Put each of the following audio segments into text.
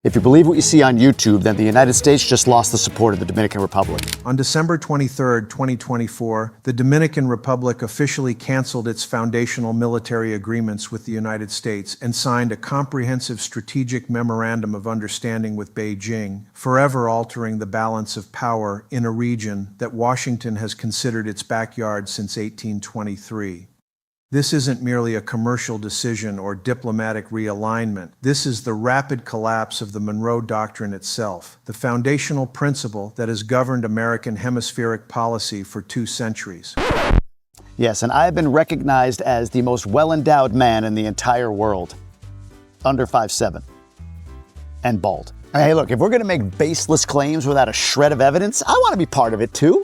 If you believe what you see on YouTube, then the United States just lost the support of the Dominican Republic. On December 23, 2024, the Dominican Republic officially canceled its foundational military agreements with the United States and signed a comprehensive strategic memorandum of understanding with Beijing, forever altering the balance of power in a region that Washington has considered its backyard since 1823. This isn't merely a commercial decision or diplomatic realignment. This is the rapid collapse of the Monroe Doctrine itself, the foundational principle that has governed American hemispheric policy for 2 centuries. Yes, and I have been recognized as the most well-endowed man in the entire world. Under 5'7". And bald. Hey, look, if we're gonna make baseless claims without a shred of evidence, I wanna be part of it too.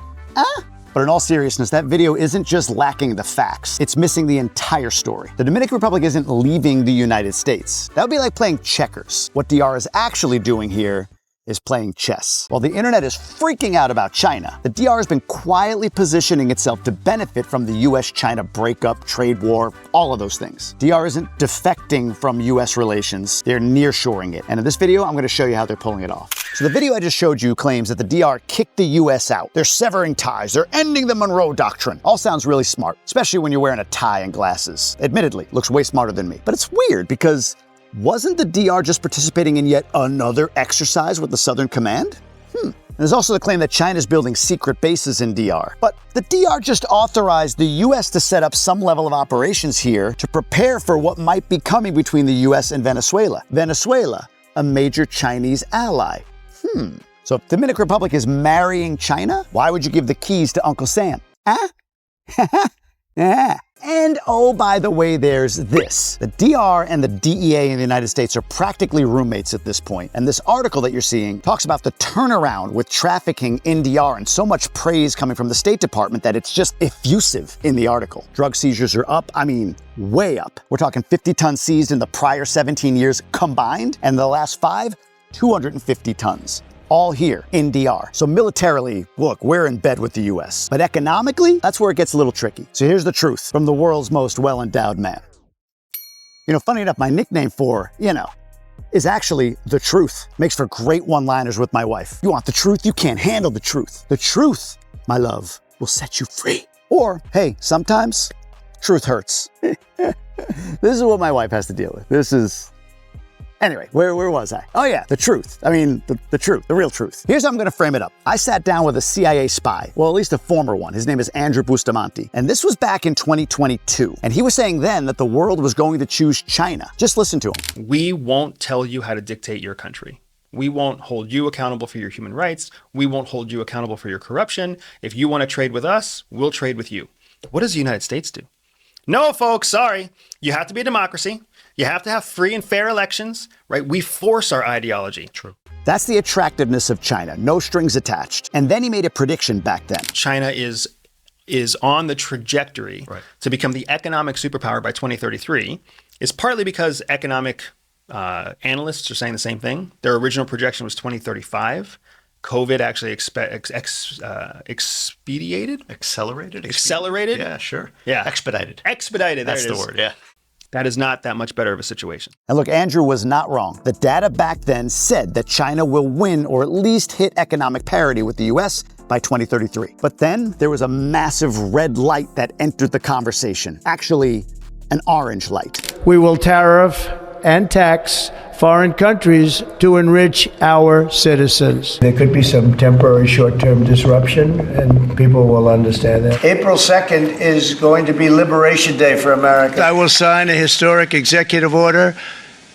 But in all seriousness, that video isn't just lacking the facts, it's missing the entire story. The Dominican Republic isn't leaving the United States. That would be like playing checkers. What DR is actually doing here is playing chess. While the internet is freaking out about China, the DR has been quietly positioning itself to benefit from the US-China breakup, trade war, all of those things. DR isn't defecting from US relations, they're nearshoring it. And in this video, I'm gonna show you how they're pulling it off. So the video I just showed you claims that the DR kicked the US out. They're severing ties, they're ending the Monroe Doctrine. All sounds really smart, especially when you're wearing a tie and glasses. Admittedly, looks way smarter than me. But it's weird because wasn't the DR just participating in yet another exercise with the Southern Command? There's also the claim that China's building secret bases in DR. But the DR just authorized the US to set up some level of operations here to prepare for what might be coming between the US and Venezuela. Venezuela, a major Chinese ally. So if the Dominican Republic is marrying China, why would you give the keys to Uncle Sam? And oh, by the way, there's this. The DR and the DEA in the United States are practically roommates at this point. And this article that you're seeing talks about the turnaround with trafficking in DR and so much praise coming from the State Department that it's just effusive in the article. Drug seizures are up, I mean, way up. We're talking 50 tons seized in the prior 17 years combined, and the last 5, 250 tons. All here in DR. So militarily, look, we're in bed with the US. But economically, that's where it gets a little tricky. So here's the truth from the world's most well-endowed man. You know, funny enough, my nickname for, is actually The Truth. Makes for great one-liners with my wife. You want the truth? You can't handle the truth. The truth, my love, will set you free. Or, hey, sometimes, truth hurts. This is what my wife has to deal with. Anyway, where was I? Oh yeah, the truth. I mean, the truth, the real truth. Here's how I'm gonna frame it up. I sat down with a CIA spy, well, at least a former one. His name is Andrew Bustamante. And this was back in 2022. And he was saying then that the world was going to choose China. Just listen to him. We won't tell you how to dictate your country. We won't hold you accountable for your human rights. We won't hold you accountable for your corruption. If you wanna trade with us, we'll trade with you. What does the United States do? No, folks, sorry. You have to be a democracy. You have to have free and fair elections, right? We force our ideology. True. That's the attractiveness of China, no strings attached. And then he made a prediction back then. China is on the trajectory to become the economic superpower by 2033, is partly because economic analysts are saying the same thing. Their original projection was 2035. COVID actually Accelerated? Yeah, sure. Yeah. Expedited. That's the word, yeah. That is not that much better of a situation. And look, Andrew was not wrong. The data back then said that China will win or at least hit economic parity with the US by 2033. But then there was a massive red light that entered the conversation. Actually, an orange light. We will tariff and tax foreign countries to enrich our citizens. There could be some temporary short-term disruption, and people will understand that. April 2nd is going to be Liberation Day for America. I will sign a historic executive order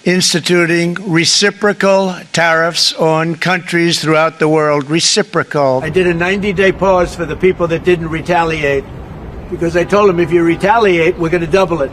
instituting reciprocal tariffs on countries throughout the world. Reciprocal. I did a 90-day pause for the people that didn't retaliate, because I told them if you retaliate, we're going to double it.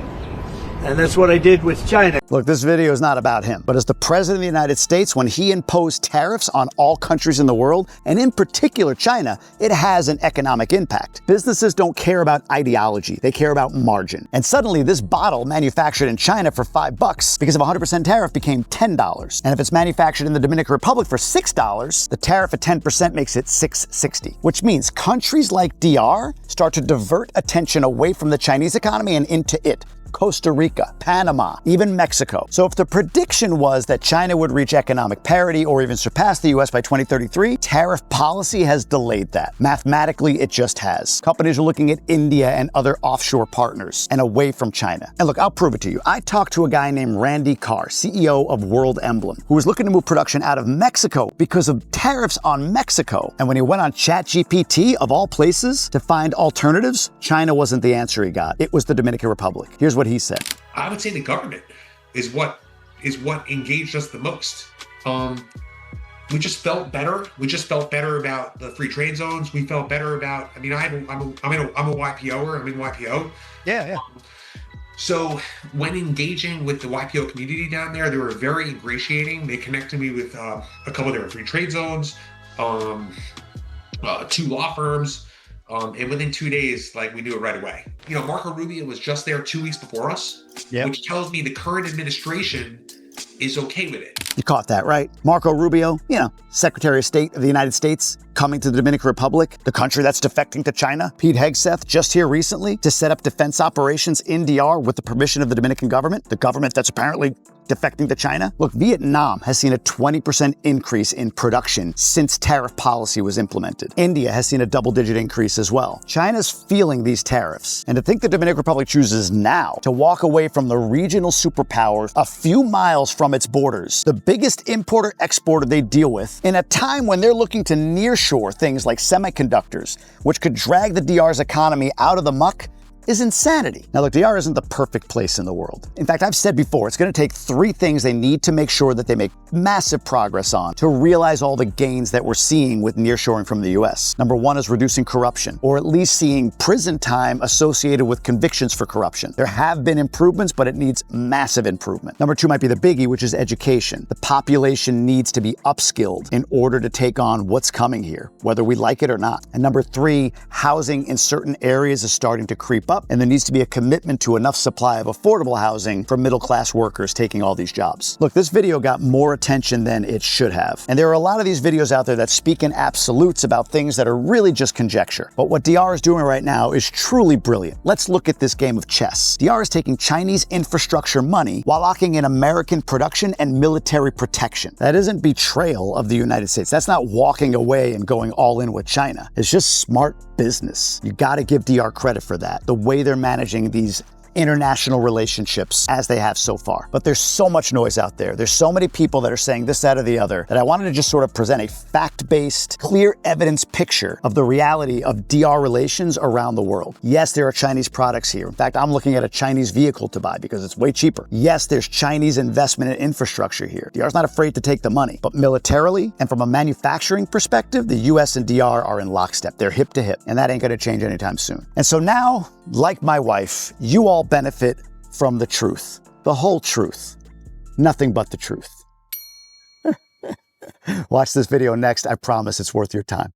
And that's what I did with China. Look, this video is not about him, but as the President of the United States, when he imposed tariffs on all countries in the world, and in particular China, it has an economic impact. Businesses don't care about ideology, they care about margin. And suddenly this bottle manufactured in China for $5 because of a 100% tariff became $10. And if it's manufactured in the Dominican Republic for $6, the tariff at 10% makes it $6.60, which means countries like DR start to divert attention away from the Chinese economy and into it. Costa Rica, Panama, even Mexico. So if the prediction was that China would reach economic parity or even surpass the US by 2033, tariff policy has delayed that. Mathematically, it just has. Companies are looking at India and other offshore partners and away from China. And look, I'll prove it to you. I talked to a guy named Randy Carr, CEO of World Emblem, who was looking to move production out of Mexico because of tariffs on Mexico. And when he went on ChatGPT, of all places, to find alternatives, China wasn't the answer he got. It was the Dominican Republic. Here's what he said. I would say the government is what engaged us the most. We just felt better. We just felt better about the free trade zones. We felt better about. I mean, I'm a YPOer. I'm in YPO. Yeah. So when engaging with the YPO community down there, they were very ingratiating. They connected me with a couple of different free trade zones, 2 law firms. And within 2 days, we knew it right away. Marco Rubio was just there 2 weeks before us, which tells me the current administration is okay with it. You caught that, right? Marco Rubio, Secretary of State of the United States, coming to the Dominican Republic, the country that's defecting to China. Pete Hegseth, just here recently, to set up defense operations in DR with the permission of the Dominican government, the government that's apparently defecting to China. Look, Vietnam has seen a 20% increase in production since tariff policy was implemented. India has seen a double-digit increase as well. China's feeling these tariffs. And to think the Dominican Republic chooses now to walk away from the regional superpower a few miles from its borders, the biggest importer-exporter they deal with, in a time when they're looking to nearshore things like semiconductors, which could drag the DR's economy out of the muck, is insanity. Now look, DR isn't the perfect place in the world. In fact, I've said before, it's gonna take 3 things they need to make sure that they make massive progress on to realize all the gains that we're seeing with nearshoring from the US. Number 1 is reducing corruption, or at least seeing prison time associated with convictions for corruption. There have been improvements, but it needs massive improvement. Number 2 might be the biggie, which is education. The population needs to be upskilled in order to take on what's coming here, whether we like it or not. And number 3, housing in certain areas is starting to creep up, and there needs to be a commitment to enough supply of affordable housing for middle-class workers taking all these jobs. Look, this video got more attention than it should have. And there are a lot of these videos out there that speak in absolutes about things that are really just conjecture. But what DR is doing right now is truly brilliant. Let's look at this game of chess. DR is taking Chinese infrastructure money while locking in American production and military protection. That isn't betrayal of the United States. That's not walking away and going all in with China. It's just smart business. You gotta give DR credit for that. The way they're managing these international relationships as they have so far. But there's so much noise out there. There's so many people that are saying this, that, or the other, that I wanted to just sort of present a fact-based, clear evidence picture of the reality of DR relations around the world. Yes, there are Chinese products here. In fact, I'm looking at a Chinese vehicle to buy because it's way cheaper. Yes, there's Chinese investment in infrastructure here. DR's not afraid to take the money. But militarily and from a manufacturing perspective, the US and DR are in lockstep. They're hip to hip, and that ain't gonna change anytime soon. And so now, like my wife, you all benefit from the truth, the whole truth, nothing but the truth. Watch this video next. I promise it's worth your time.